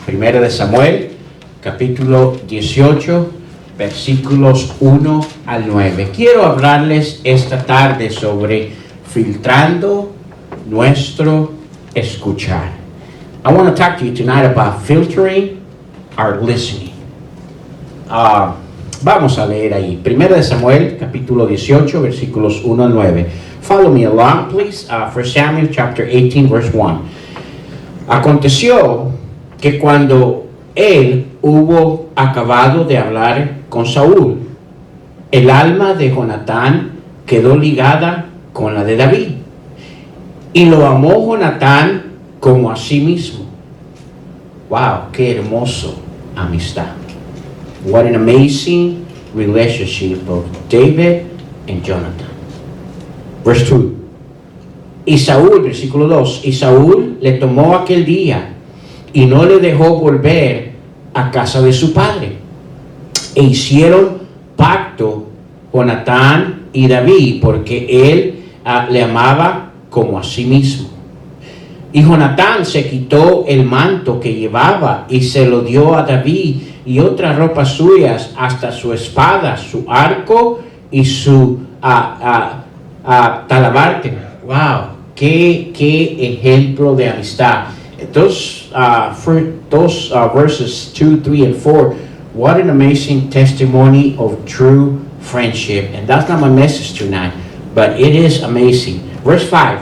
Primera de Samuel, capítulo 18, versículos 1 al 9. Quiero hablarles esta tarde sobre filtrando nuestro escuchar. I want to talk to you tonight about filtering our listening. Vamos a leer ahí. Primera de Samuel, capítulo 18, versículos 1 al 9. Follow me along, please. 1 Samuel, chapter 18, verse 1. Aconteció que cuando él hubo acabado de hablar con Saúl, el alma de Jonatán quedó ligada con la de David, y lo amó Jonatán como a sí mismo. Wow, qué hermoso amistad. What an amazing relationship of David and Jonathan. Verse 2. Y Saúl, versículo 2, y Saúl le tomó aquel día y no le dejó volver a casa de su padre. E hicieron pacto Jonatán y David, porque él le amaba como a sí mismo. Y Jonatán se quitó el manto que llevaba y se lo dio a David y otras ropas suyas, hasta su espada, su arco y su talabarte. Wow, qué ejemplo de amistad. Those verses 2, 3, and 4, what an amazing testimony of true friendship. And that's not my message tonight, but it is amazing. Verse 5.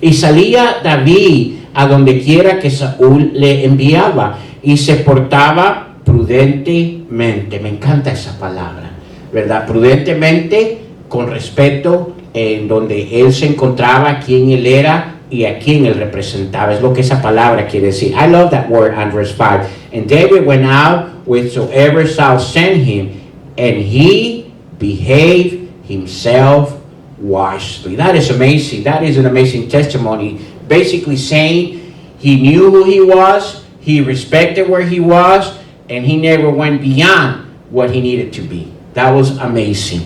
Y salía David a donde quiera que Saúl le enviaba, y se portaba prudentemente. Me encanta esa palabra, ¿verdad? Prudentemente, con respeto, en donde él se encontraba, quién él era y a quién él representaba. Es lo que esa palabra quiere decir. I love that word on verse 5. And David went out wheresoever Saul sent him, and he behaved himself wisely. That is amazing. That is an amazing testimony. Basically saying he knew who he was, he respected where he was, and he never went beyond what he needed to be. That was amazing.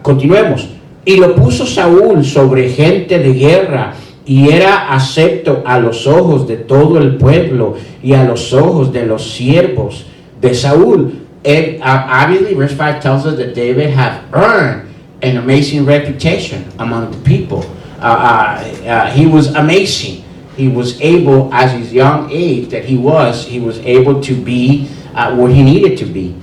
Continuemos. Y lo puso Saúl sobre gente de guerra, y era acepto a los ojos de todo el pueblo y a los ojos de los siervos de Saúl. And obviously, verse 5 tells us that David had earned an amazing reputation among the people. He was amazing. He was able, as his young age that he was able to be where he needed to be.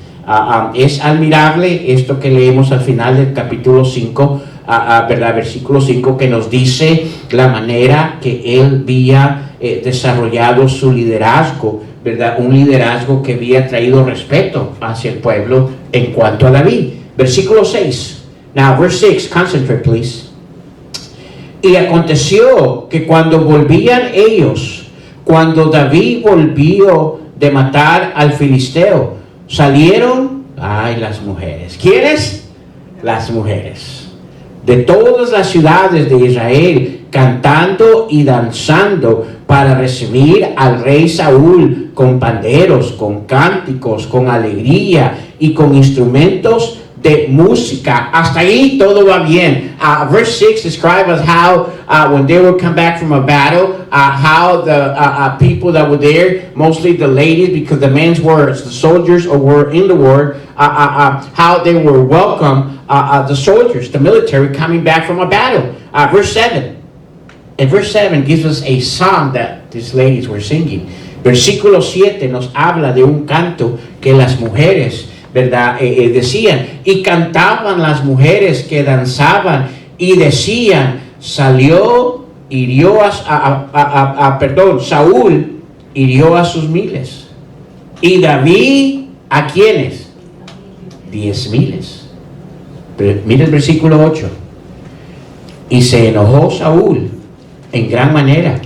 Es admirable esto que leemos al final del capítulo 5, ¿verdad? Versículo 5, que nos dice la manera que él había desarrollado su liderazgo, ¿verdad? Un liderazgo que había traído respeto hacia el pueblo en cuanto a David. Versículo 6. Now, verse 6, concentrate, please. Y aconteció que cuando volvían ellos, cuando David volvió de matar al filisteo, salieron, las mujeres. ¿Quiénes? Las mujeres. De todas las ciudades de Israel, cantando y danzando para recibir al rey Saúl con panderos, con cánticos, con alegría y con instrumentos de música. Hasta ahí todo va bien. Verse 6 describes how when they would come back from a battle, how the people that were there, mostly the ladies, because the men's were the soldiers or were in the war, how they were welcome, the soldiers, the military coming back from a battle. Verse 7. And verse 7 gives us a song that these ladies were singing. Versículo 7 nos habla de un canto que las mujeres, ¿verdad? Decían, y cantaban las mujeres que danzaban y decían, Saúl hirió a sus miles, y David, ¿a quiénes? 10,000. Pero mira el versículo 8. Y se enojó Saúl en gran manera,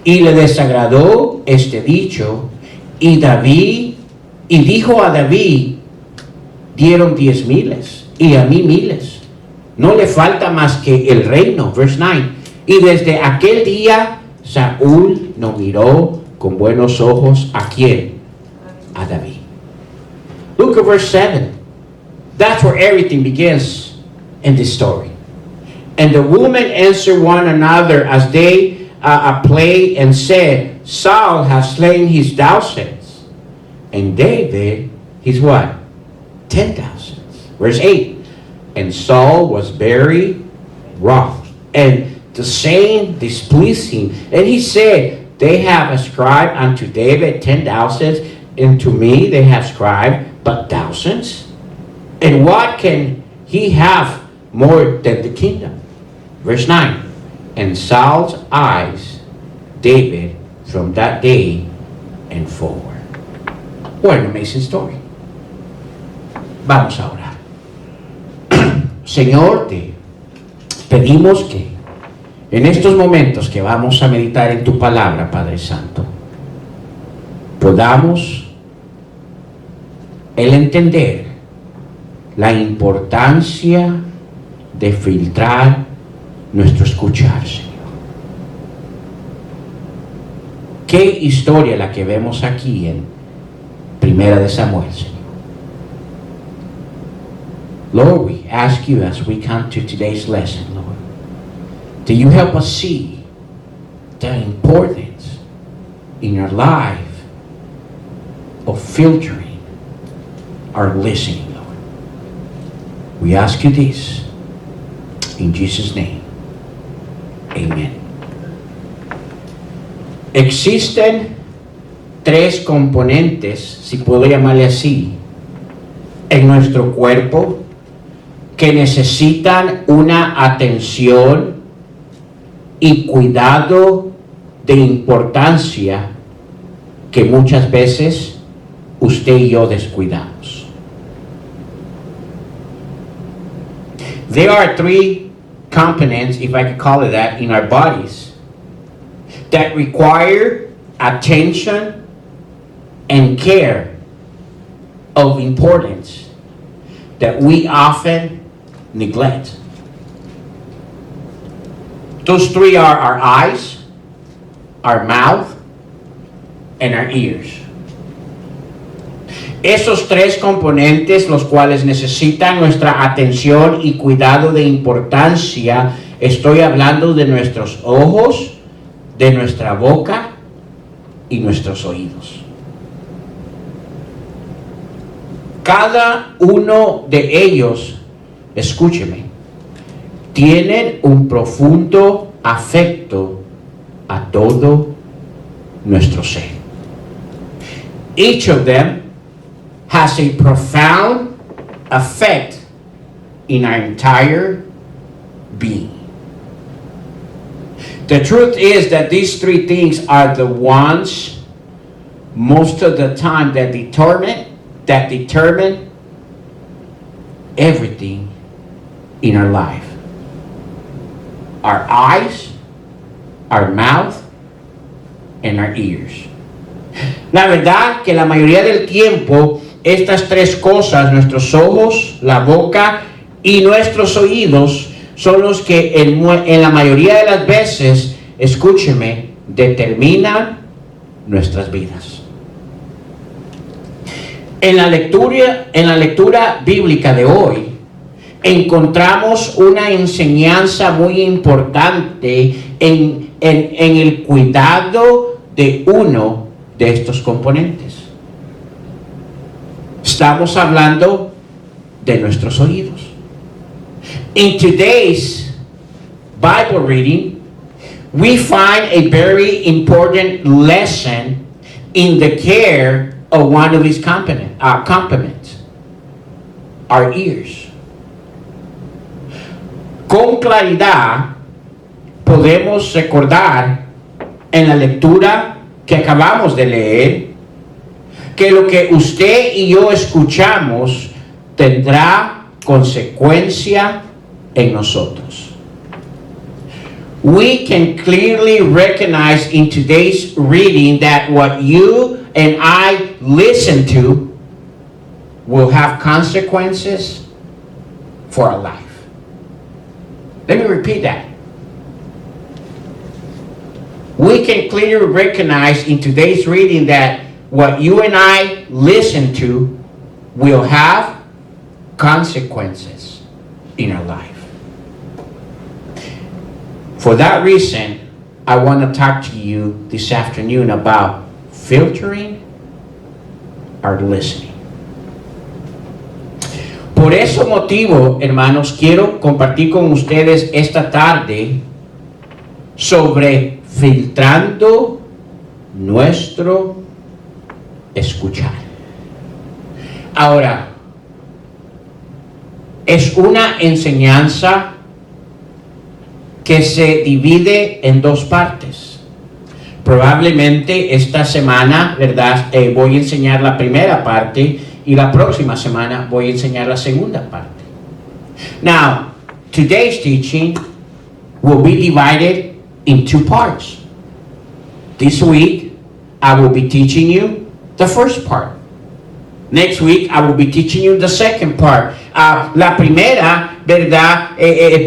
y le desagradó este dicho, y dijo a David, dieron 10,000 y a mí 1,000. No le falta más que el reino. Verse 9. Y desde aquel día Saúl no miró con buenos ojos ¿a quién? A David. Look at verse 7. That's where everything begins in this story. And the women answered one another as they played and said, Saul has slain his thousands, and David his what? 10,000. Verse 8. And Saul was very wroth, and the saying displeased him. And he said, they have ascribed unto David 10,000, and to me they have ascribed but thousands. And what can he have more than the kingdom? Verse 9. And Saul's eyes David from that day and forward. What an amazing story. Vamos a orar. Señor, te pedimos que en estos momentos que vamos a meditar en tu palabra, Padre Santo, podamos el entender la importancia de filtrar nuestro escuchar, Señor. Qué historia la que vemos aquí en Primera de Samuel, Señor. Lord, we ask you as we come to today's lesson, Lord, that you help us see the importance in our life of filtering our listening, Lord. We ask you this in Jesus' name. Amen. Existen tres componentes, si puedo llamarle así, en nuestro cuerpo que necesitan una atención y cuidado de importancia que muchas veces usted y yo descuidamos. There are three components, if I could call it that, in our bodies that require attention and care of importance that we often neglect. Those three are our eyes, our mouth, and our ears. Esos tres componentes, los cuales necesitan nuestra atención y cuidado de importancia, estoy hablando de nuestros ojos, de nuestra boca y nuestros oídos. Cada uno de ellos, escúcheme, tienen un profundo afecto a todo nuestro ser. Each of them has a profound effect in our entire being. The truth is that these three things are the ones most of the time that determine everything in our life. Our eyes, our mouth, and our ears. La verdad que la mayoría del tiempo estas tres cosas, nuestros ojos, la boca y nuestros oídos, son los que en la mayoría de las veces, escúcheme, determinan nuestras vidas. En la lectura bíblica de hoy, encontramos una enseñanza muy importante en el cuidado de uno de estos componentes. Estamos hablando de nuestros oídos. In today's Bible reading, we find a very important lesson in the care of one of his components, our ears. Con claridad podemos recordar en la lectura que acabamos de leer que lo que usted y yo escuchamos tendrá consecuencia en nosotros. We can clearly recognize in today's reading that what you and I listen to will have consequences for our life. Let me repeat that. We can clearly recognize in today's reading that what you and I listen to will have consequences in our life. For that reason, I want to talk to you this afternoon about filtering our listening. Por ese motivo, hermanos, quiero compartir con ustedes esta tarde sobre filtrando nuestro escuchar. Ahora, es una enseñanza que se divide en dos partes. Probablemente esta semana, ¿verdad? Voy a enseñar la primera parte y la próxima semana voy a enseñar la segunda parte. Now, today's teaching will be divided in two parts. This week, I will be teaching you the first part. Next week, I will be teaching you the second part. La primera, ¿verdad?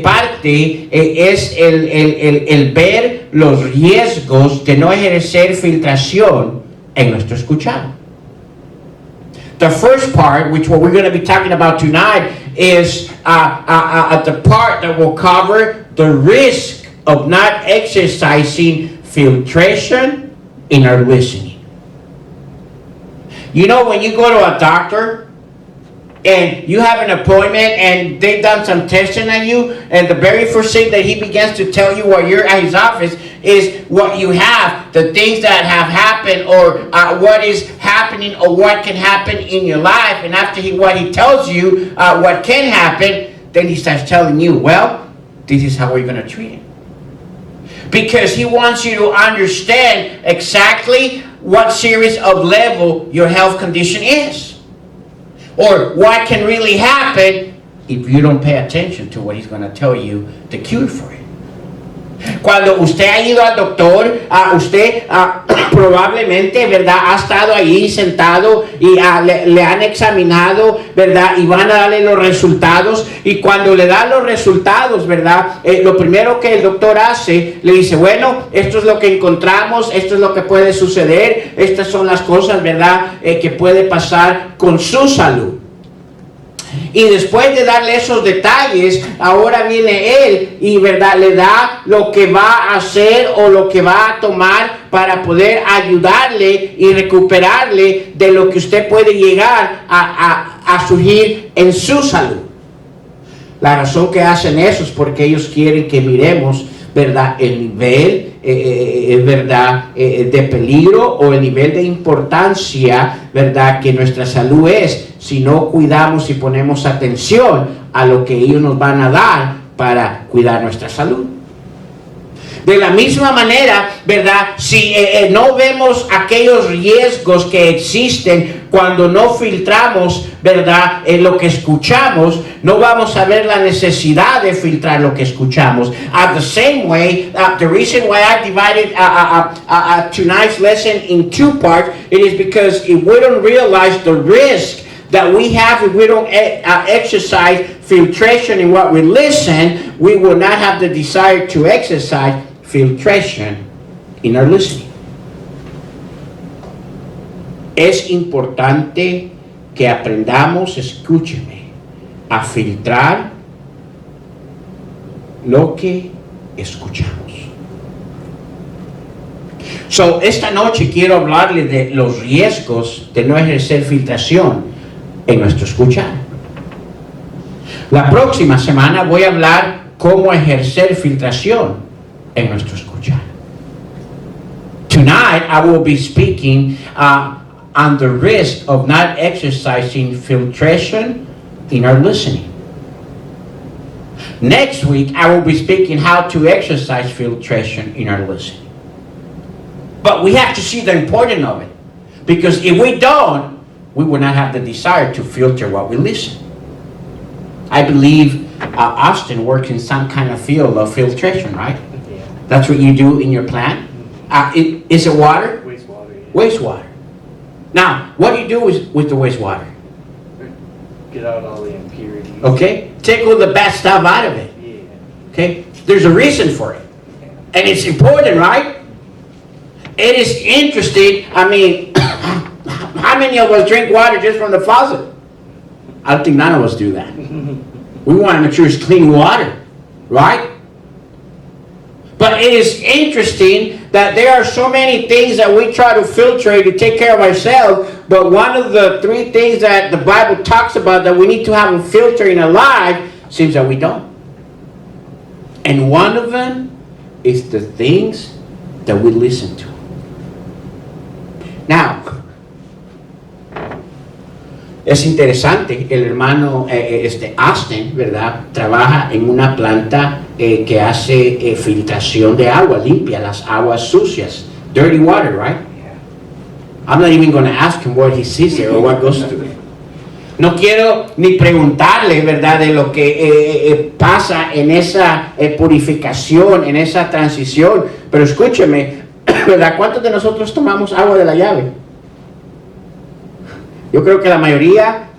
Parte es el ver los riesgos de no ejercer filtración en nuestro escuchar. The first part, which what we're going to be talking about tonight, is the part that will cover the risk of not exercising filtration in our listening. You know, when you go to a doctor and you have an appointment and they've done some testing on you, and the very first thing that he begins to tell you while you're at his office is what you have, the things that have happened, or what is happening, or what can happen in your life. And after what he tells you what can happen, then he starts telling you, well, this is how we're going to treat it. Because he wants you to understand exactly what series of level your health condition is, or what can really happen if you don't pay attention to what he's going to tell you the cure for it. Cuando usted ha ido al doctor, usted probablemente, ¿verdad?, ha estado ahí sentado y le han examinado, ¿verdad?, y van a darle los resultados, y cuando le dan los resultados, ¿verdad?, lo primero que el doctor hace, le dice, bueno, esto es lo que encontramos, esto es lo que puede suceder, estas son las cosas, ¿verdad?, que puede pasar con su salud. Y después de darle esos detalles, ahora viene él y, ¿verdad?, le da lo que va a hacer o lo que va a tomar para poder ayudarle y recuperarle de lo que usted puede llegar a surgir en su salud. La razón que hacen eso es porque ellos quieren que miremos, ¿verdad?, el nivel, ¿verdad?, de peligro o el nivel de importancia, ¿verdad?, que nuestra salud es, si no cuidamos y ponemos atención a lo que ellos nos van a dar para cuidar nuestra salud. De la misma manera, ¿verdad?, si no vemos aquellos riesgos que existen cuando no filtramos, ¿verdad?, lo que escuchamos, no vamos a ver la necesidad de filtrar lo que escuchamos. The same way, the reason why I divided tonight's lesson in two parts, it is because if we don't realize the risk that we have if we don't exercise filtration in what we listen, we will not have the desire to exercise filtration in our listening. Es importante que aprendamos, escúcheme, a filtrar lo que escuchamos. So, esta noche quiero hablarle de los riesgos de no ejercer filtración en nuestro escuchar. La próxima semana voy a hablar cómo ejercer filtración en nuestro escuchar. Tonight I will be speaking on the risk of not exercising filtration in our listening. Next week I will be speaking how to exercise filtration in our listening. But we have to see the importance of it, because if we don't, we will not have the desire to filter what we listen. I believe Austin works in some kind of field of filtration, right? Yeah. That's what you do in your plant? Is it water? Wastewater. Yeah. Wastewater. Now, what do you do with the wastewater? Get out all the impurities. Okay? Take all the bad stuff out of it. Yeah. Okay? There's a reason for it. And it's important, right? It is interesting. I mean, how many of us drink water just from the faucet? I don't think none of us do that. We want to make sure it's clean water, right? But it is interesting that there are so many things that we try to filter to take care of ourselves, but one of the 3 things that the Bible talks about that we need to have a filter in our life seems that we don't. And one of them is the things that we listen to. Now, es interesante, el hermano Austin, ¿verdad? Trabaja en una planta que hace filtración de agua, limpia las aguas sucias. Dirty water, right? I'm not even going to ask him what he sees there or what goes through. No quiero ni preguntarle, ¿verdad?, de lo que pasa en esa purificación, en esa transición. Pero escúcheme, ¿verdad? ¿Cuántos de nosotros tomamos agua de la llave? Yo creo que la mayoría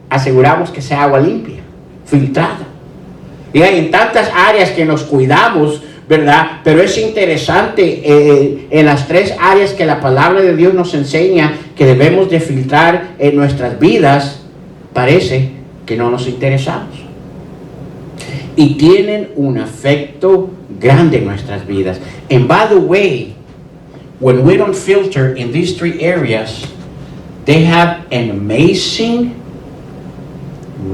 aseguramos que sea agua limpia, filtrada. Y hay en tantas áreas que nos cuidamos, ¿verdad? Pero es interesante en las 3 áreas que la palabra de Dios nos enseña que debemos de filtrar en nuestras vidas. Parece que no nos interesamos. Y tienen un efecto grande en nuestras vidas. And by the way, when we don't filter in these 3 areas, they have an amazing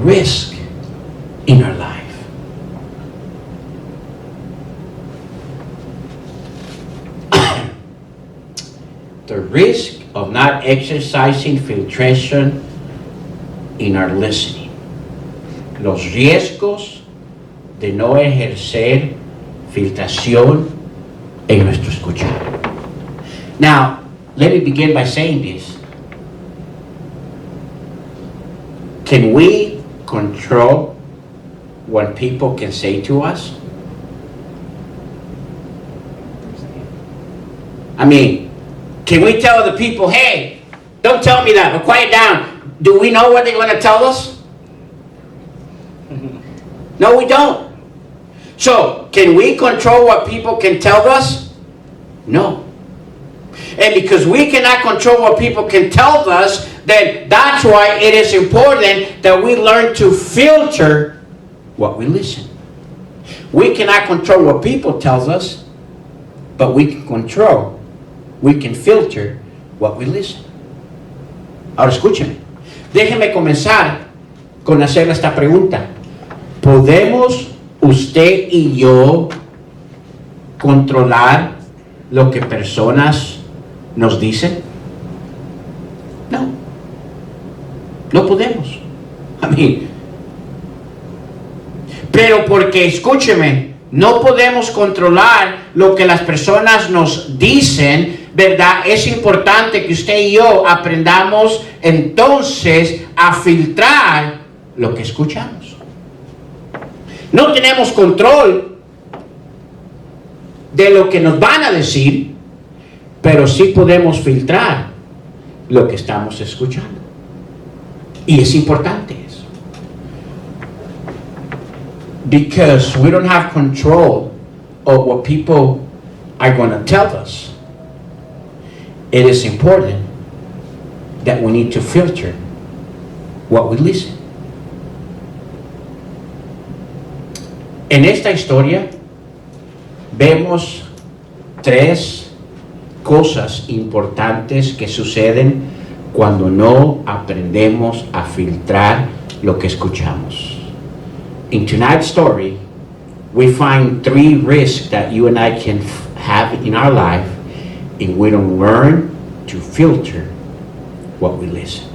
risk in our life. The risk of not exercising filtration in our listening. Los riesgos de no ejercer filtración en nuestro escuchar. Now, let me begin by saying this. Can we control what people can say to us? I mean, can we tell the people, hey, don't tell me that, but quiet down? Do we know what they're going to tell us? No, we don't. So, can we control what people can tell us? No. And because we cannot control what people can tell us, then that's why it is important that we learn to filter what we listen. We cannot control what people tell us, but we can filter what we listen. Ahora escúcheme. Déjeme comenzar con hacerle esta pregunta. ¿Podemos usted y yo controlar lo que personas nos dicen? No. No podemos. Pero porque, escúcheme, no podemos controlar lo que las personas nos dicen, ¿verdad? Es importante que usted y yo aprendamos entonces a filtrar lo que escuchamos. No tenemos control de lo que nos van a decir, pero sí podemos filtrar lo que estamos escuchando. Y es importante eso. Because we don't have control of what people are going to tell us. It is important that we need to filter what we listen. En esta historia vemos 3 cosas importantes que suceden cuando no aprendemos a filtrar lo que escuchamos. In tonight's story, we find 3 risks that you and I can have in our life if we don't learn to filter what we listen.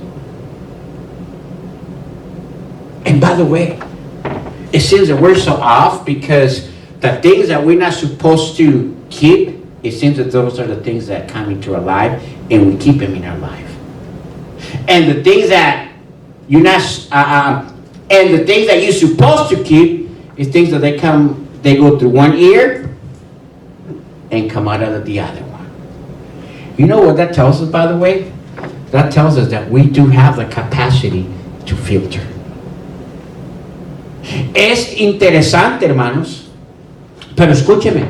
And by the way, it seems that we're so off because the things that we're not supposed to keep, it seems that those are the things that come into our life and we keep them in our life. And the things that you're not, and the things that you're supposed to keep is things that they go through one ear and come out of the other one. You know what that tells us, by the way? That tells us that we do have the capacity to filter. Es interesante, hermanos, pero escúcheme,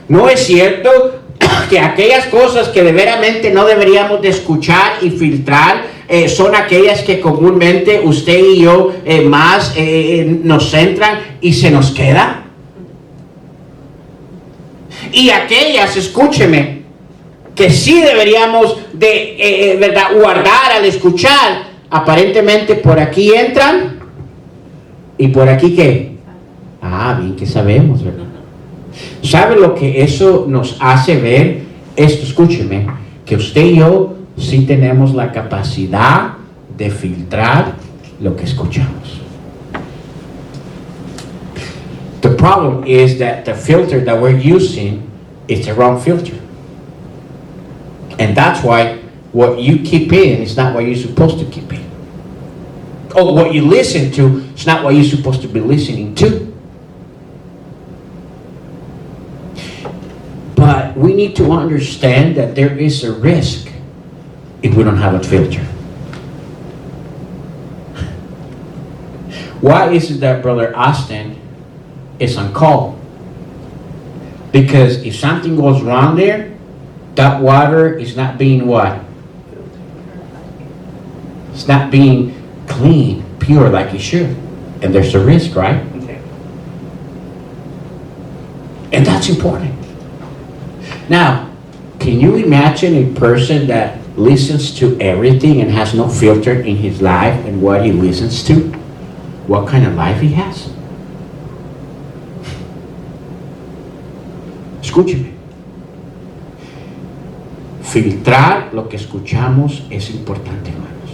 no es cierto que aquellas cosas que de veramente no deberíamos de escuchar y filtrar son aquellas que comúnmente usted y yo más nos centran y se nos queda. Y aquellas, escúcheme, que sí deberíamos de ¿verdad? Guardar al escuchar, aparentemente por aquí entran y por aquí ¿qué? Bien que sabemos, ¿verdad? ¿Sabe lo que eso nos hace ver? Esto, escúcheme, que usted y yo sí tenemos la capacidad de filtrar lo que escuchamos. The problem is that the filter that we're using is the wrong filter. And that's why what you keep in is not what you're supposed to keep in. Or what you listen to is not what you're supposed to be listening to. But we need to understand that there is a risk if we don't have a filter. Why is it that Brother Austin is on call? Because if something goes wrong there, that water is not being what? It's not being clean, pure like it should. And there's a risk, right? Okay. And that's important. Now, can you imagine a person that listens to everything and has no filter in his life and what he listens to? What kind of life he has? Escúcheme. Filtrar lo que escuchamos es importante, hermanos.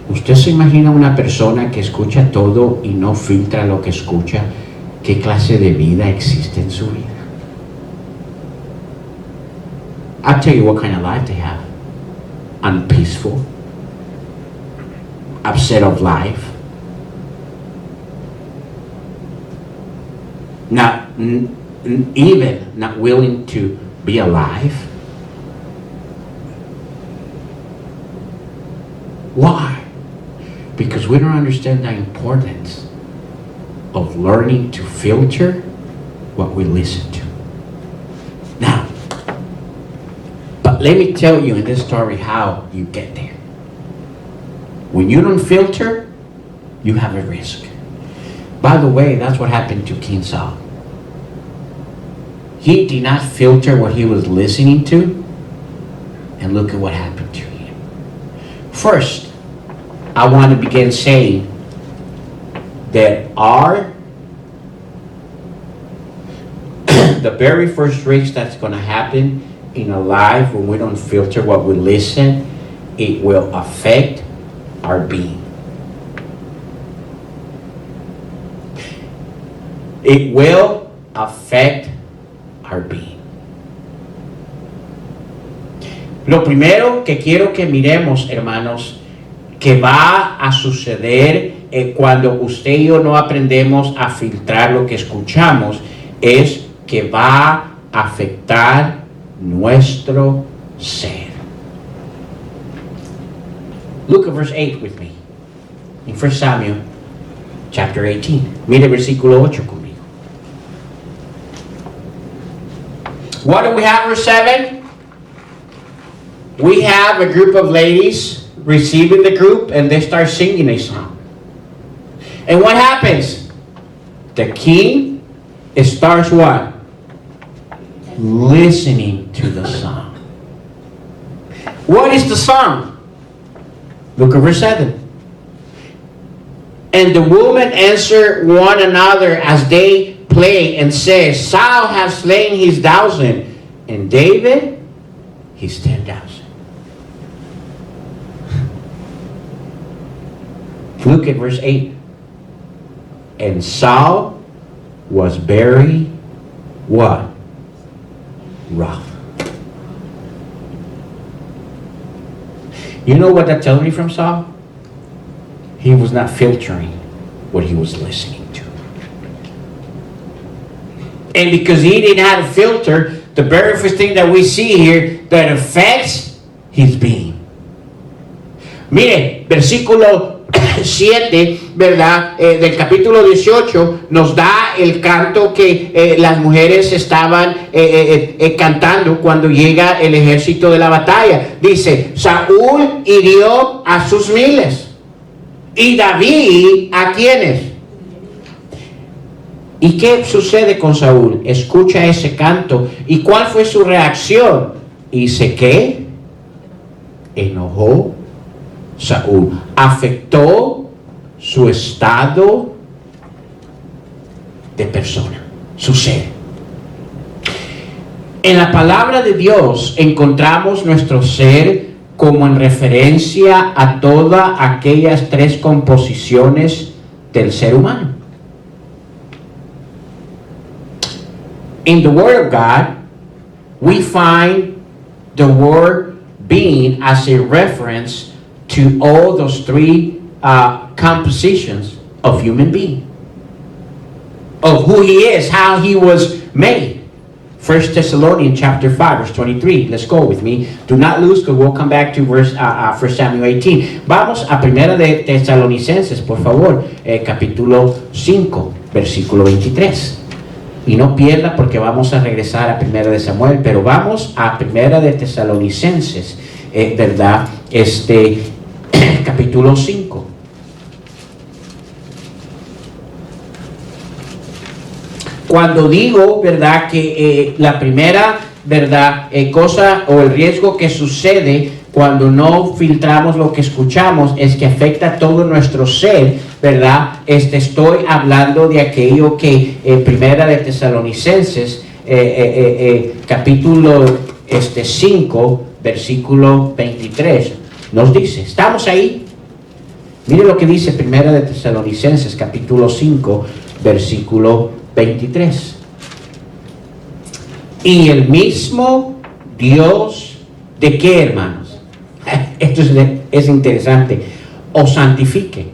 ¿Usted se imagina una persona que escucha todo y no filtra lo que escucha? ¿Qué clase de vida existe en su vida? I'll tell you what kind of life they have. Unpeaceful, upset of life, not even not willing to be alive. Why? Because we don't understand the importance of learning to filter what we listen to. Now, but let me tell you in this story how you get there. When you don't filter, you have a risk. By the way, that's what happened to King Saul. He did not filter what he was listening to, and look at what happened to him. First, I want to begin saying that the very first risk that's going to happen in our life when we don't filter what we listen, it will affect our being. It will affect our being. Lo primero que quiero que miremos, hermanos, que va a suceder cuando usted y yo no aprendemos a filtrar lo que escuchamos, es que va a afectar nuestro ser. Look at verse 8 with me. In 1 Samuel chapter 18. Mire versículo 8 conmigo. What do we have, verse 7? We have a group of ladies receiving the group and they start singing a song. And what happens? The king starts what? Listening to the song. What is the song? Look at verse 7. And the women answer one another as they play and say, Saul has slain his 1,000 and David his 10,000. Look at verse 8. And Saul was very what? Rough. You know what that tells me from Saul? He was not filtering what he was listening to. And because he didn't have a filter, the very first thing that we see here that affects his being. Mire, versículo 7, ¿verdad? Del capítulo 18 nos da el canto que las mujeres estaban cantando cuando llega el ejército de la batalla. Dice, Saúl hirió a sus 1,000 y David a quienes. ¿Y qué sucede con Saúl? Escucha ese canto. ¿Y cuál fue su reacción? ¿Y se qué? Enojó Saúl. Afectó su estado de persona, su ser. En la palabra de Dios encontramos nuestro ser como en referencia a todas aquellas tres composiciones del ser humano. In the Word of God, we find the word being as a reference to all those three compositions of human being, of who he is, how he was made. 1 Thessalonians chapter 5, verse 23. Let's go with me. Do not lose, because we'll come back to 1 Samuel 18. Vamos a Primera de Tesalonicenses, por favor, capítulo 5, versículo 23. Y no pierda, porque vamos a regresar a Primera de Samuel, pero vamos a Primera de Tesalonicenses, ¿verdad? Capítulo 5. Cuando digo, ¿verdad?, que la primera, ¿verdad?, cosa o el riesgo que sucede cuando no filtramos lo que escuchamos es que afecta todo nuestro ser, ¿verdad? Estoy hablando de aquello que Primera de Tesalonicenses, capítulo 5, versículo 23, nos dice. ¿Estamos ahí? Mire lo que dice Primera de Tesalonicenses, capítulo 5, versículo 23. Y el mismo Dios, ¿de qué, hermanos? Esto es interesante. Os santifique.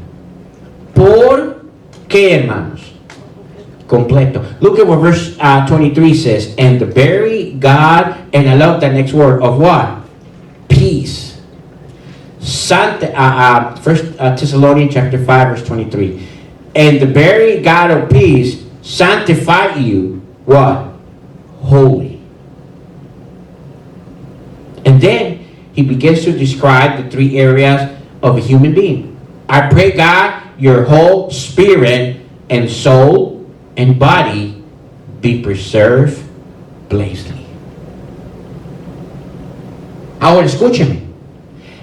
¿Por qué, hermanos? Completo. Look at what verse 23 says. And the very God, and I love that next word, of what? Peace. First Thessalonians chapter 5, verse 23. And the very God of peace sanctify you, what? Holy. And then he begins to describe the three areas of a human being. I pray, God, your whole spirit and soul and body be preserved blamelessly. Ahora escúcheme.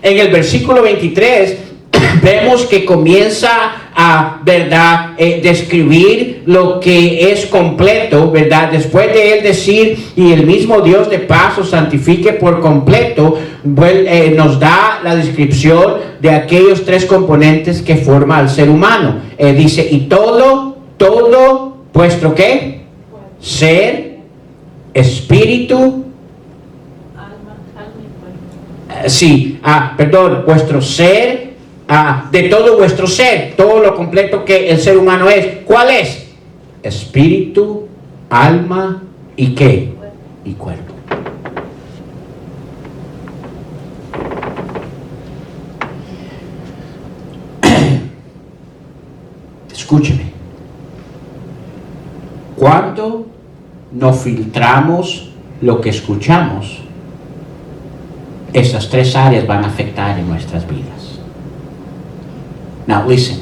En el versículo 23 vemos que comienza a, ¿verdad?, describir lo que es completo, ¿verdad? Después de él decir, y el mismo Dios de paz os santifique por completo, nos da la descripción de aquellos tres componentes que forma al ser humano. Dice, y todo vuestro, ¿qué? Ser, espíritu, vuestro ser, de todo vuestro ser, todo lo completo que el ser humano es. ¿Cuál es? Espíritu, alma y ¿qué? Y cuerpo. Escúcheme. Cuando no filtramos lo que escuchamos, esas tres áreas van a afectar en nuestras vidas. Now listen,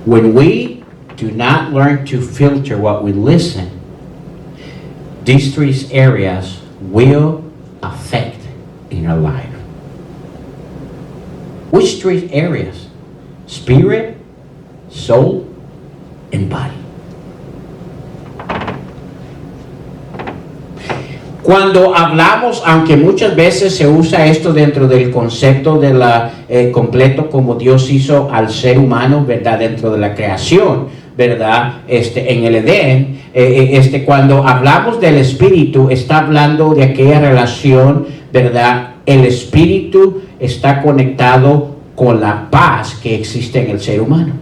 when we do not learn to filter what we listen, these three areas will affect in our life. Which three areas? Spirit, soul, and body. Cuando hablamos, aunque muchas veces se usa esto dentro del concepto de la completo como Dios hizo al ser humano, ¿verdad? Dentro de la creación, ¿verdad? En el Edén, cuando hablamos del espíritu, está hablando de aquella relación, ¿verdad? El espíritu está conectado con la paz que existe en el ser humano.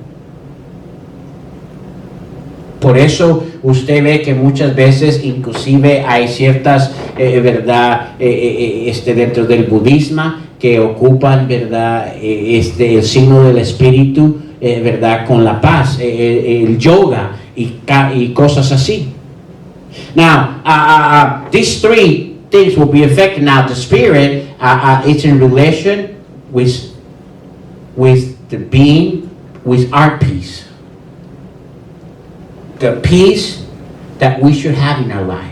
Por eso usted ve que muchas veces inclusive hay ciertas, ¿verdad? Dentro del budismo que ocupan, ¿verdad? El signo del espíritu, ¿verdad? Con la paz, el yoga y cosas así. Now, these three things will be affected. Now, the spirit, it's in relation with the being, with our peace. the peace that we should have in our life.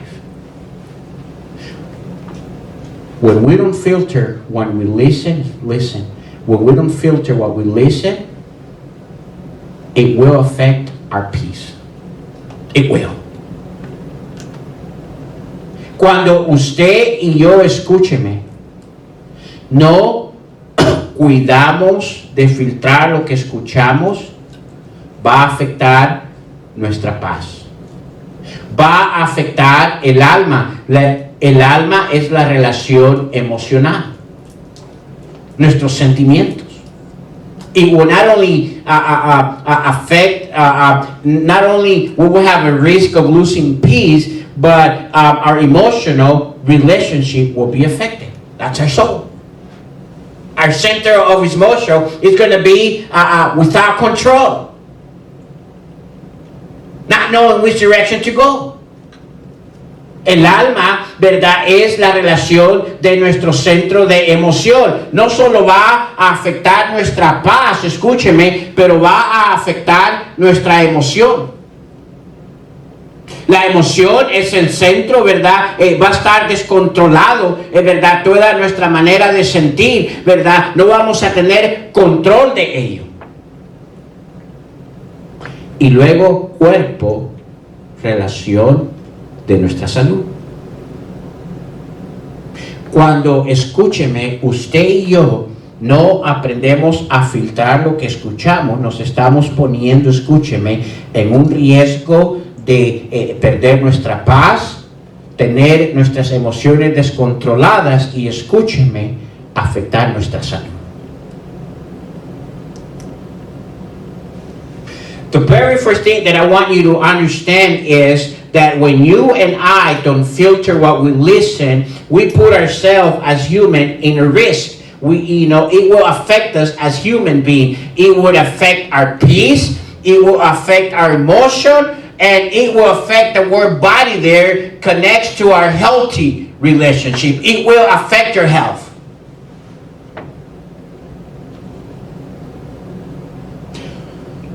When we don't filter, when we listen, when we don't filter what we listen, it will affect our peace. It will. Cuando usted y yo, escúcheme, no cuidamos de filtrar lo que escuchamos, va a afectar nuestra paz. Va a afectar el alma. El alma es la relación emocional, nuestros sentimientos. It will not only affect, not only we will have a risk of losing peace, but our emotional relationship will be affected. That's our soul. Our center of emotion is going to be without control, not knowing which direction to go. El alma, ¿verdad?, es la relación de nuestro centro de emoción. No solo va a afectar nuestra paz, escúcheme, pero va a afectar nuestra emoción. La emoción es el centro, ¿verdad? Va a estar descontrolado, ¿verdad? Toda nuestra manera de sentir, ¿verdad? No vamos a tener control de ello. Y luego, cuerpo, relación de nuestra salud. Cuando, escúcheme, usted y yo no aprendemos a filtrar lo que escuchamos, nos estamos poniendo, escúcheme, en un riesgo de perder nuestra paz, tener nuestras emociones descontroladas y, escúcheme, afectar nuestra salud. The very first thing that I want you to understand is that when you and I don't filter what we listen, we put ourselves as human in a risk. It will affect us as human beings. It would affect our peace. It will affect our emotion. And it will affect the word body there connects to our healthy relationship. It will affect your health.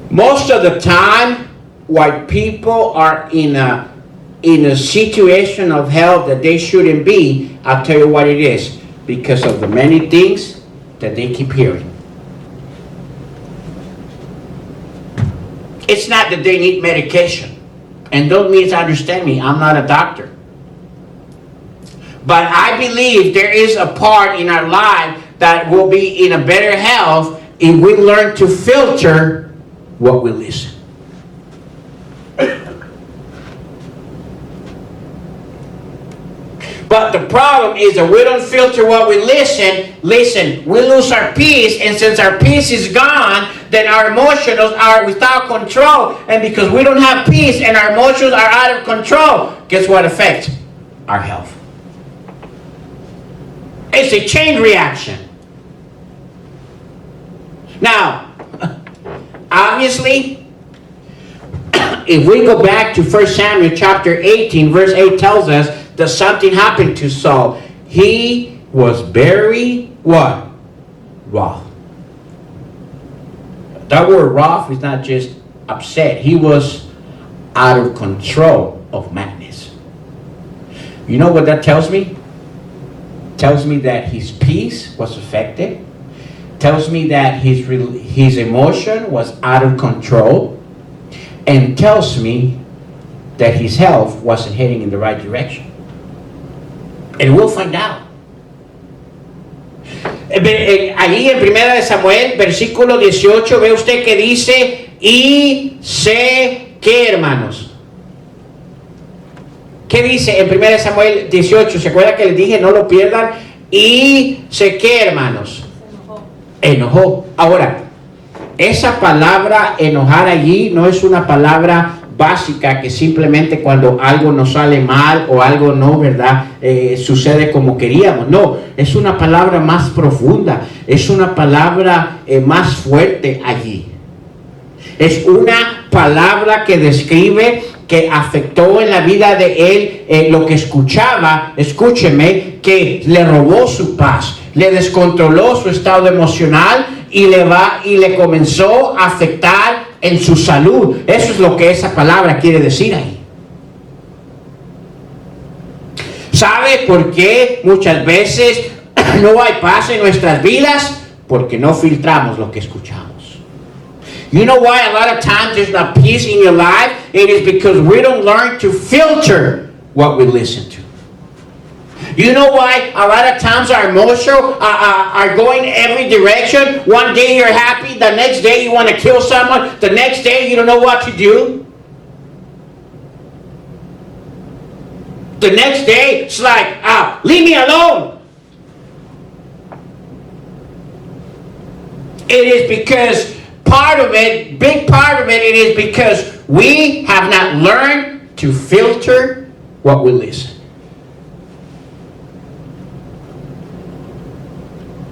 Most of the time, while people are in a situation of health that they shouldn't be, I'll tell you what it is. Because of the many things that they keep hearing. It's not that they need medication. And don't misunderstand me, I'm not a doctor. But I believe there is a part in our life that will be in a better health if we learn to filter what we listen. But the problem is that we don't filter what we listen, we lose our peace, and since our peace is gone, then our emotions are without control. And because we don't have peace and our emotions are out of control, guess what affects our health? It's a chain reaction. Now, obviously, if we go back to 1 Samuel chapter 18, verse 8 tells us that something happened to Saul. He was very, what? Wroth. That word wroth is not just upset. He was out of control of madness. You know what that tells me? Tells me that his peace was affected. Tells me that his emotion was out of control. And tells me that his health wasn't heading in the right direction. And we'll find out. Allí en 1 de Samuel, versículo 18, ve usted que dice, y sé que, hermanos. ¿Qué dice en 1 de Samuel 18? ¿Se acuerda que les dije no lo pierdan? Y sé que, hermanos. Enojó. Ahora, esa palabra enojar allí no es una palabra básica que simplemente cuando algo nos sale mal o algo no, ¿verdad? Sucede como queríamos. No, es una palabra más profunda, es una palabra más fuerte allí. Es una palabra que describe que afectó en la vida de él lo que escuchaba, escúcheme, que le robó su paz, le descontroló su estado emocional y le comenzó a afectar en su salud. Eso es lo que esa palabra quiere decir ahí. ¿Sabe por qué muchas veces no hay paz en nuestras vidas? Porque no filtramos lo que escuchamos. You know why a lot of times there's not peace in your life? It is because we don't learn to filter what we listen to. You know why a lot of times our emotions are going every direction? One day you're happy, the next day you want to kill someone, the next day you don't know what to do. The next day it's like, leave me alone. It is because part of it, big part of it, it is because we have not learned to filter what we listen.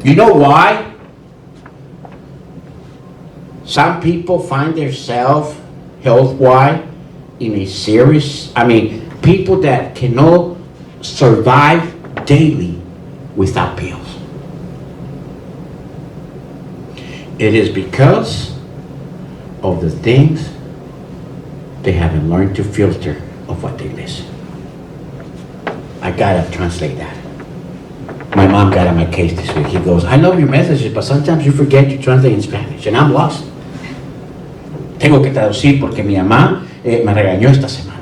You know why? Some people find themselves health-wise in a serious, people that cannot survive daily without pills. It is because of the things they haven't learned to filter of what they listen. I gotta translate that. My mom got on my case this week. He goes, I love your messages, but sometimes you forget to translate in Spanish, and I'm lost. Tengo que traducir porque mi mamá me regañó esta semana.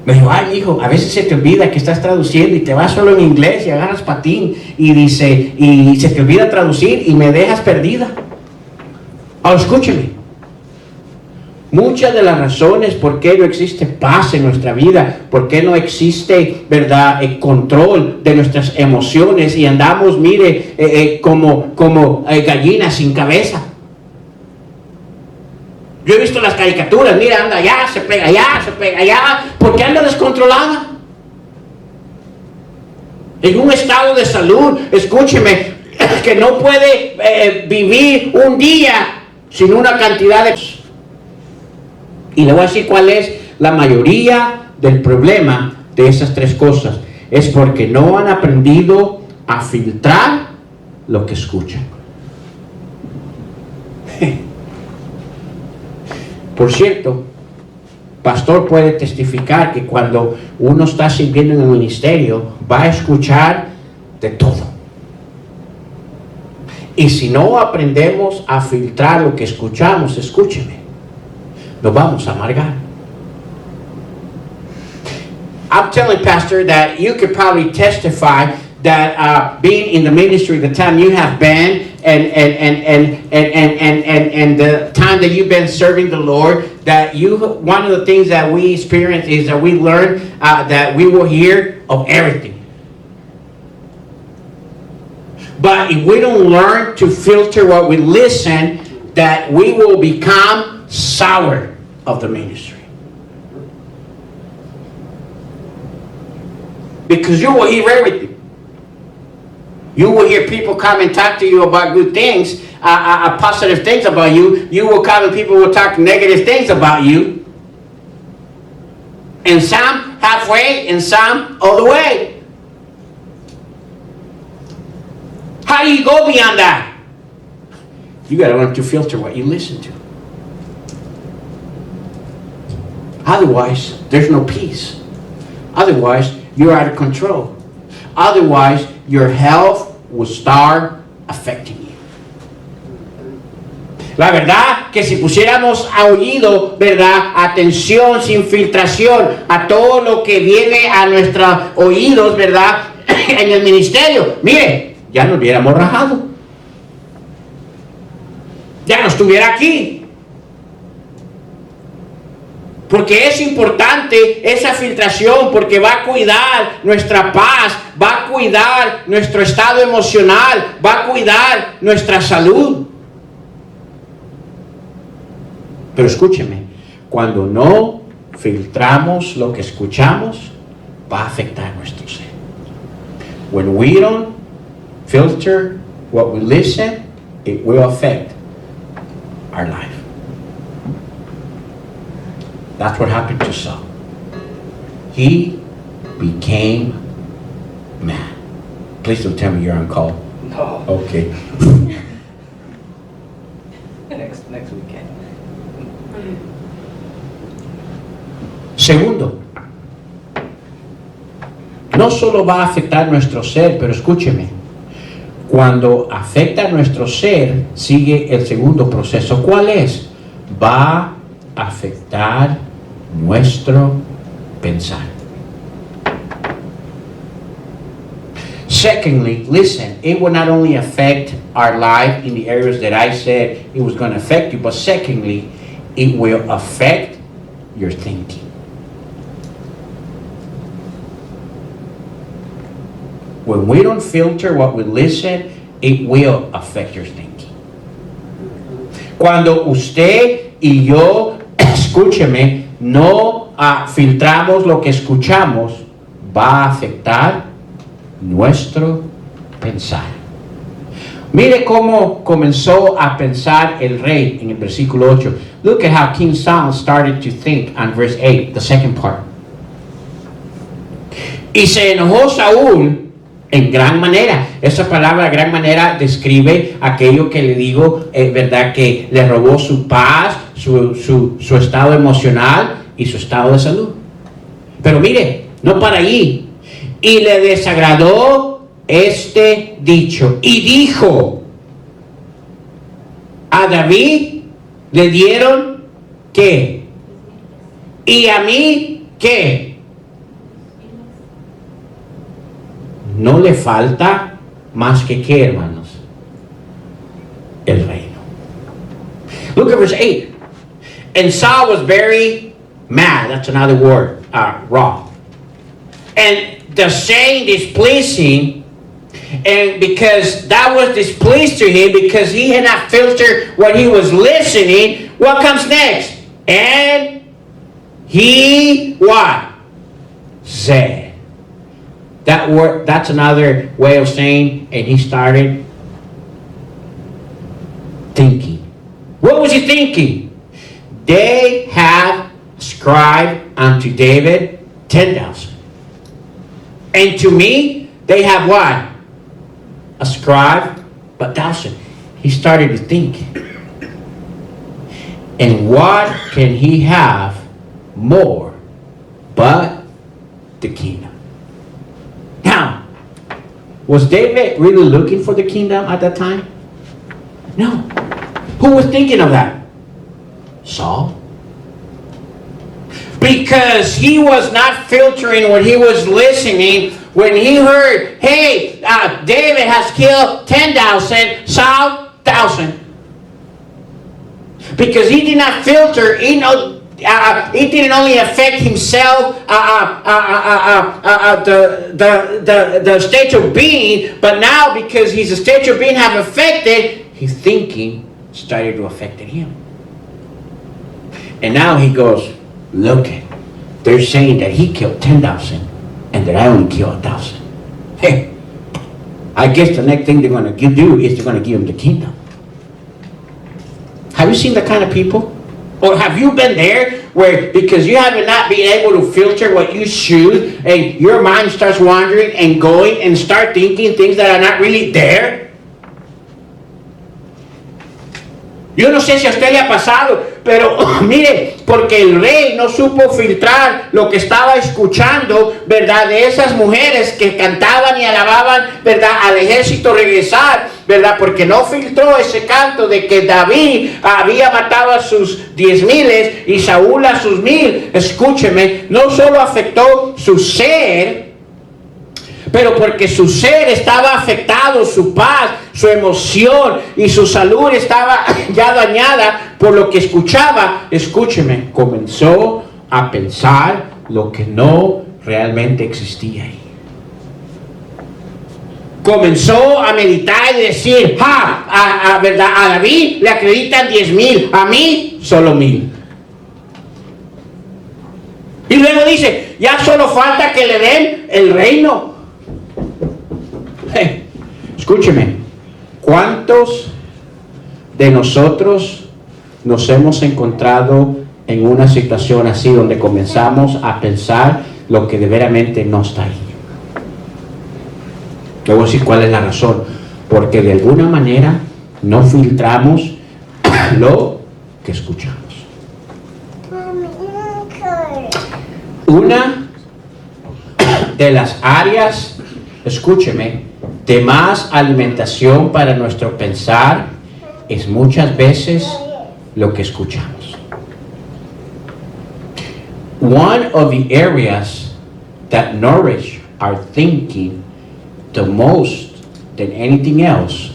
Me dijo, ay, hijo, a veces se te olvida que estás traduciendo y te vas solo en inglés y agarras patín y dice, y se te olvida traducir y me dejas perdida. Ahora escúcheme. Muchas de las razones por qué no existe paz en nuestra vida, por qué no existe, ¿verdad?, el control de nuestras emociones y andamos, como gallinas sin cabeza. Yo he visto las caricaturas, mira, anda allá, se pega allá, porque anda descontrolada. En un estado de salud, escúcheme, que no puede vivir un día sin una cantidad de... Y le voy a decir cuál es la mayoría del problema de esas tres cosas. Es porque no han aprendido a filtrar lo que escuchan. Por cierto, pastor puede testificar que cuando uno está sirviendo en el ministerio, va a escuchar de todo. Y si no aprendemos a filtrar lo que escuchamos, escúcheme, nos vamos a amargar. I'm telling Pastor that you could probably testify that being in the ministry the time you have been and the time that you've been serving the Lord, that one of the things that we experience is that we learn that we will hear of everything. But if we don't learn to filter what we listen, that we will become sour of the ministry. Because you will hear everything. You will hear people come and talk to you about good things, positive things about you. You will come and people will talk negative things about you. And some halfway and some all the way. How do you go beyond that? You got to learn to filter what you listen to. Otherwise, there's no peace. Otherwise, you're out of control. Otherwise, your health will start affecting you. La verdad que si pusiéramos a oído, ¿verdad?, atención sin filtración a todo lo que viene a nuestros oídos, ¿verdad?, en el ministerio, mire, ya nos hubiéramos rajado. Ya no estuviera aquí. Porque es importante esa filtración, porque va a cuidar nuestra paz, va a cuidar nuestro estado emocional, va a cuidar nuestra salud. Pero escúcheme, cuando no filtramos lo que escuchamos, va a afectar nuestro ser. When we don't filter what we listen, it will affect our life. That's what happened to Saul. He became mad. Please don't tell me you're on call. No. Okay. Next weekend. Segundo, no solo va a afectar nuestro ser, pero escúcheme, cuando afecta a nuestro ser, sigue el segundo proceso. ¿Cuál es? Va a afectar nuestro pensar. Secondly, listen, it will not only affect our life in the areas that I said it was going to affect you, but secondly, it will affect your thinking. When we don't filter what we listen, it will affect your thinking. Cuando usted y yo, escúcheme, no filtramos lo que escuchamos, va a afectar nuestro pensar. Mire cómo comenzó a pensar el rey en el versículo 8. Look at how King Saul started to think on verse 8, the second part. Y se enojó Saúl en gran manera. Esa palabra gran manera describe aquello que le digo, verdad, que le robó su paz, su estado emocional y su estado de salud. Pero mire, no para allí. Y le desagradó este dicho y dijo: a David le dieron ¿qué? Y a mí ¿qué? No le falta más que ¿qué, hermanos? El reino. Look at verse 8. And Saul was very mad. That's another word, wrong. And the saying displeasing, and because that was displeased to him, because he had not filtered what he was listening, what comes next? And he what? Said. That word, that's another way of saying, and he started thinking. What was he thinking? They have ascribed unto David 10,000. And to me, they have what? Ascribed but 1,000. He started to think. And what can he have more but the kingdom? Now, was David really looking for the kingdom at that time? No. Who was thinking of that? Saul. Because he was not filtering what he was listening. When he heard, hey, David has killed 10,000, Saul 1,000. Because he did not filter, it didn't only affect himself, the state of being, but now because his state of being have affected, his thinking started to affect him. And now he goes, look, they're saying that he killed 10,000 and that I only killed 1,000. Hey, I guess the next thing they're going to do is they're going to give him the kingdom. Have you seen the kind of people? Or have you been there where because you have not been able to filter what you should and your mind starts wandering and going and start thinking things that are not really there? Yo no sé si a usted le ha pasado, pero mire, porque el rey no supo filtrar lo que estaba escuchando, ¿verdad? De esas mujeres que cantaban y alababan, ¿verdad? Al ejército regresar, ¿verdad? Porque no filtró ese canto de que David había matado a sus 10,000 y Saúl a sus 1,000. Escúcheme, no solo afectó su ser, pero porque su ser estaba afectado, su paz, su emoción y su salud estaba ya dañada por lo que escuchaba, escúcheme, comenzó a pensar lo que no realmente existía ahí. Comenzó a meditar y decir, ¿verdad? A David le acreditan 10,000, a mí solo 1,000. Y luego dice, ya solo falta que le den el reino. Escúcheme, ¿cuántos de nosotros nos hemos encontrado en una situación así donde comenzamos a pensar lo que de veramente no está ahí? Te voy a decir cuál es la razón. Porque de alguna manera no filtramos lo que escuchamos. Una de las áreas, escúcheme, de más alimentación para nuestro pensar es muchas veces lo que escuchamos. One of the areas that nourish our thinking the most than anything else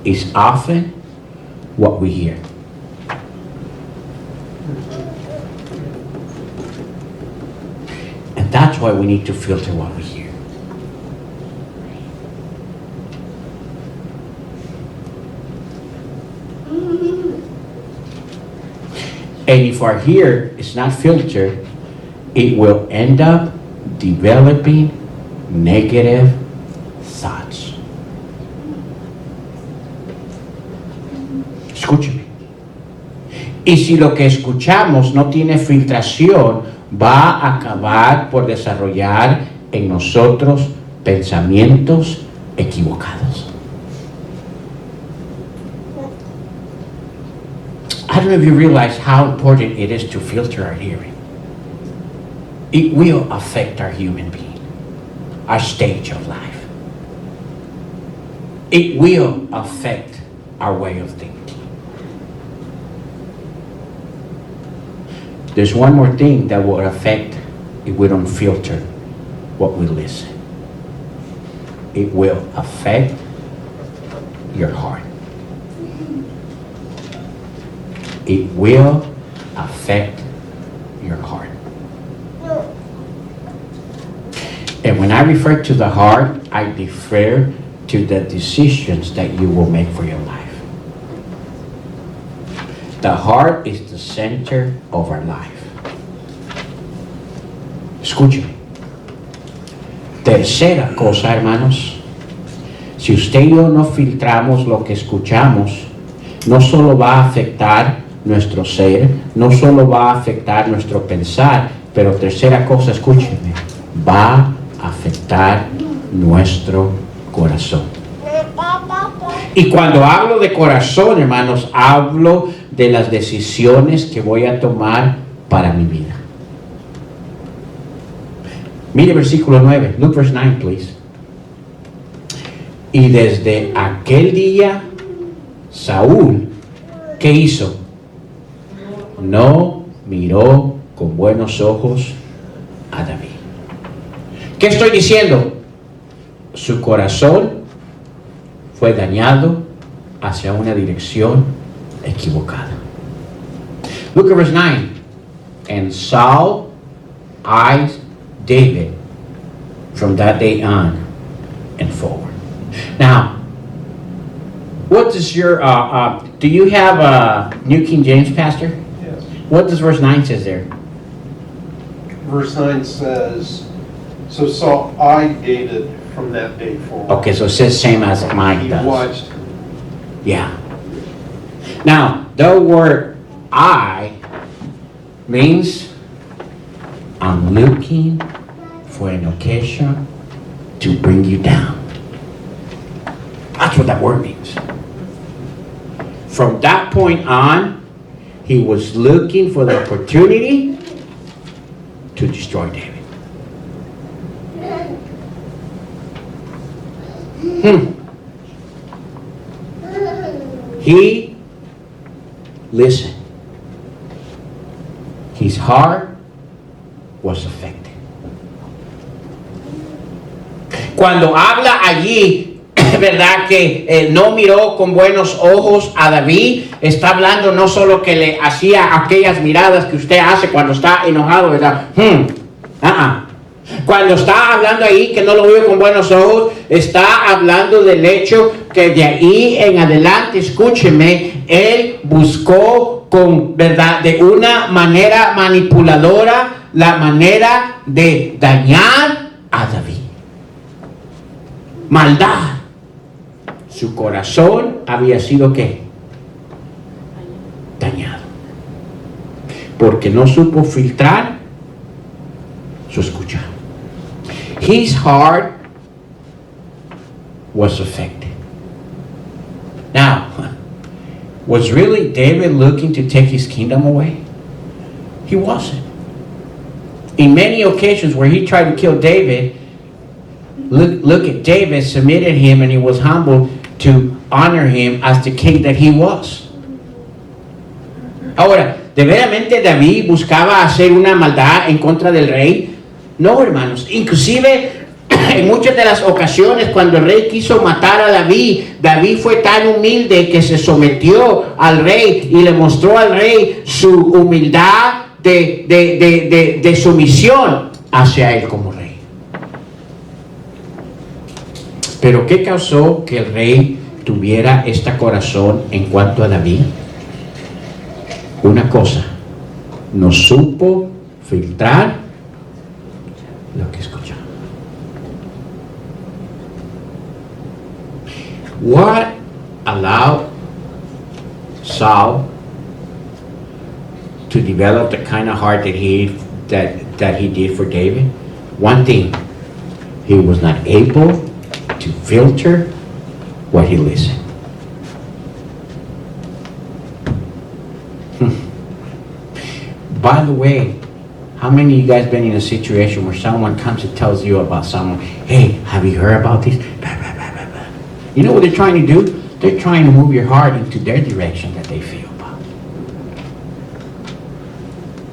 is often what we hear. And that's why we need to filter what we hear. And if our ear is not filtered, it will end up developing negative thoughts. Escúcheme. Y si lo que escuchamos no tiene filtración, va a acabar por desarrollar en nosotros pensamientos equivocados. I don't know if you realize how important it is to filter our hearing. It will affect our human being, our stage of life. It will affect our way of thinking. There's one more thing that will affect if we don't filter what we listen. It will affect your heart. It will affect your heart. And when I refer to the heart, I refer to the decisions that you will make for your life. The heart is the center of our life. Escúcheme. Tercera cosa, hermanos. Si usted y yo no filtramos lo que escuchamos, no solo va a afectar nuestro ser, no solo va a afectar nuestro pensar, pero tercera cosa, escúcheme, va a afectar nuestro corazón. Y cuando hablo de corazón, hermanos, hablo de las decisiones que voy a tomar para mi vida. Mire versículo 9, look verse 9, please. Y desde aquel día, Saúl, ¿qué hizo? No miró con buenos ojos a David. ¿Qué estoy diciendo? Su corazón fue dañado hacia una dirección equivocada. Look at verse 9. And Saul eyed David from that day on and forward. Now, what does your, do you have a New King James, Pastor? Yes. What does verse 9 says there? Verse 9 says, so Saul eyed David from that day forward. Okay, so it says same as mine He does. watched him. Yeah. Now, the word I means I'm looking for an occasion to bring you down. That's what that word means. From that point on, he was looking for the opportunity to destroy David. He listened. His heart was affected. Cuando habla allí, ¿verdad? Que no miró con buenos ojos a David, está hablando no solo que le hacía aquellas miradas que usted hace cuando está enojado, ¿verdad? Cuando está hablando ahí que no lo vio con buenos ojos, está hablando del hecho que de ahí en adelante, escúcheme, él buscó con verdad de una manera manipuladora la manera de dañar a David. Maldad. Su corazón había sido ¿qué? Dañado. Porque no supo filtrar su escucha. His heart was affected. Now, was really David looking to take his kingdom away? He wasn't. in many occasions where he tried to kill David, look at David submitted him and he was humble to honor him as the king that he was. Ahora, ¿de veramente David buscaba hacer una maldad en contra del rey? No, hermanos. Inclusive, en muchas de las ocasiones cuando el rey quiso matar a David, David fue tan humilde que se sometió al rey y le mostró al rey su humildad de sumisión hacia él como rey. Pero ¿qué causó que el rey tuviera este corazón en cuanto a David? Una cosa, no supo filtrar lo que escuchaba. What allowed Saul to develop the kind of heart that he did for David? One thing, he was not able to filter what he listened. By the way, how many of you guys been in a situation where someone comes and tells you about someone, hey, have you heard about this? Blah, blah, blah, blah, blah. You know what they're trying to do? They're trying to move your heart into their direction that they feel about.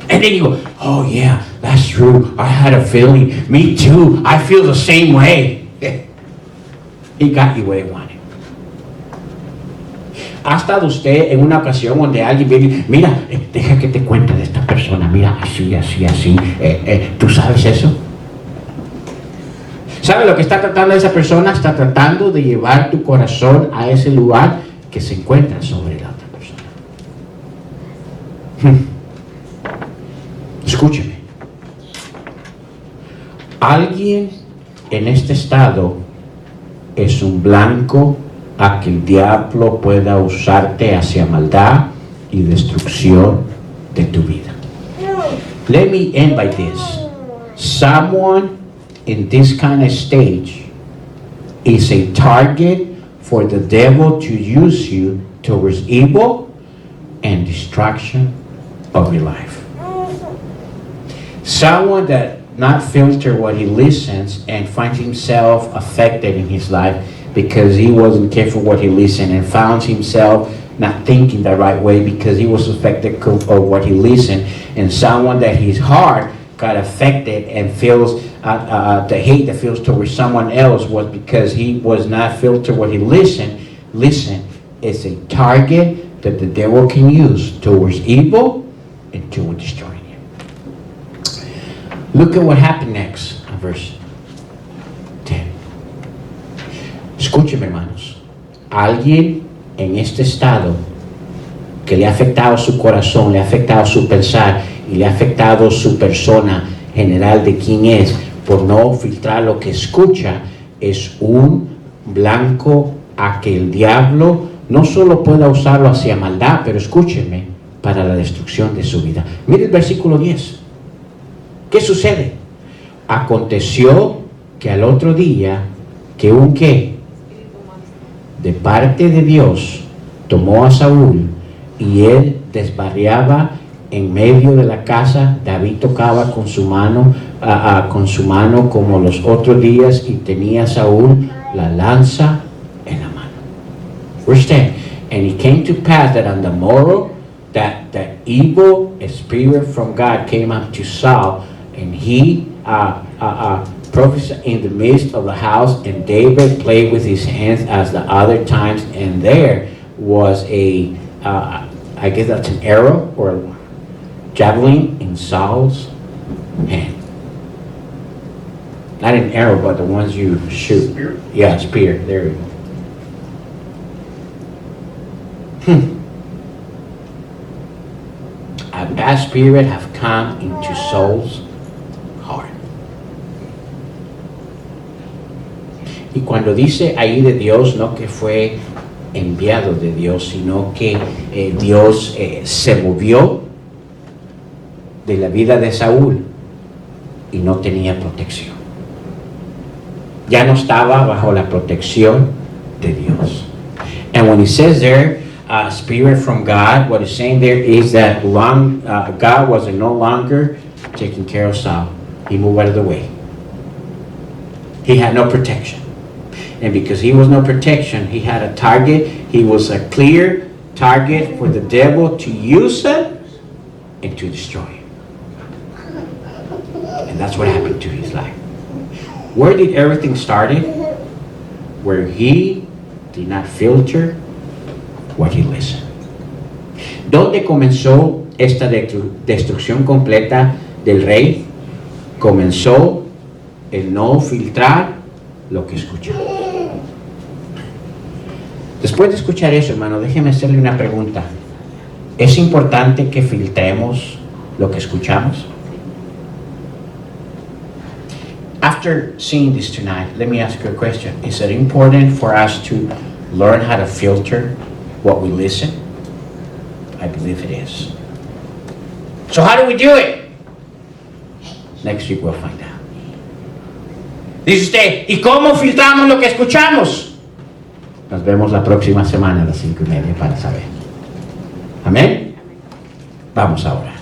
And then you go, oh yeah, that's true. I had a feeling. Me too. I feel the same way. He got you where he wanted. ¿Ha estado usted en una ocasión donde alguien viene, mira, deja que te cuente de esta persona, mira, así, así, así, ¿tú sabes eso? ¿Sabe lo que está tratando esa persona? Está tratando de llevar tu corazón a ese lugar que se encuentra sobre la otra persona. Escúcheme. Alguien en este estado es un blanco a que el diablo pueda usarte hacia maldad y destrucción de tu vida. Let me end by this. Someone in this kind of stage is a target for the devil to use you towards evil and destruction of your life. Someone that not filter what he listens and finds himself affected in his life because he wasn't careful what he listened and found himself not thinking the right way because he was affected of what he listened, and someone that his heart got affected and feels the hate that feels towards someone else was because he was not filtered what he listened. Listen, it's a target that the devil can use towards evil and towards destroying you. Look at what happened next, verse 10. Escúcheme, hermanos. Alguien en este estado que le ha afectado su corazón, le ha afectado su pensar y le ha afectado su persona general de quién es por no filtrar lo que escucha, es un blanco a que el diablo no solo pueda usarlo hacia maldad, pero escúcheme, para la destrucción de su vida. Mire el versículo 10. ¿Qué sucede? Aconteció que al otro día, que un qué, de parte de Dios, tomó a Saúl y él desbarriaba en medio de la casa. David tocaba con su mano como los otros días y tenía Saúl la lanza en la mano. Verse 10. And it came to pass that on the morrow that the evil spirit from God came up to Saul, and he prophesied in the midst of the house, and David played with his hands as the other times, and there was a, I guess that's an arrow or a javelin in Saul's hand. Not an arrow, but the ones you shoot. Spear? Yeah, spear. There we go. A bad spirit have come into Saul's heart. Y cuando dice ahí de Dios, no que fue enviado de Dios, sino que Dios se movió de la vida de Saúl y no tenía protección. Ya no estaba bajo la protección de Dios. And when he says there, spirit from God, what he's saying there is that God was no longer taking care of Saul. he moved out of the way. He had no protection. And because he was no protection, he had a target. He was a clear target for the devil to use him and to destroy him. And that's what happened to his life. Where did everything started? Where he did not filter what he listened. ¿Dónde comenzó esta destrucción completa del rey? Comenzó el no filtrar lo que escuchaba. Después de escuchar eso, hermano, déjeme hacerle una pregunta. ¿Es importante que filtremos lo que escuchamos? After seeing this tonight, let me ask you a question. Is it important for us to learn how to filter what we listen? I believe it is. So how do we do it? Next week we'll find out. Dice usted, ¿y cómo filtramos lo que escuchamos? Nos vemos la próxima semana a las 5:30 para saber. Amén. Vamos ahora.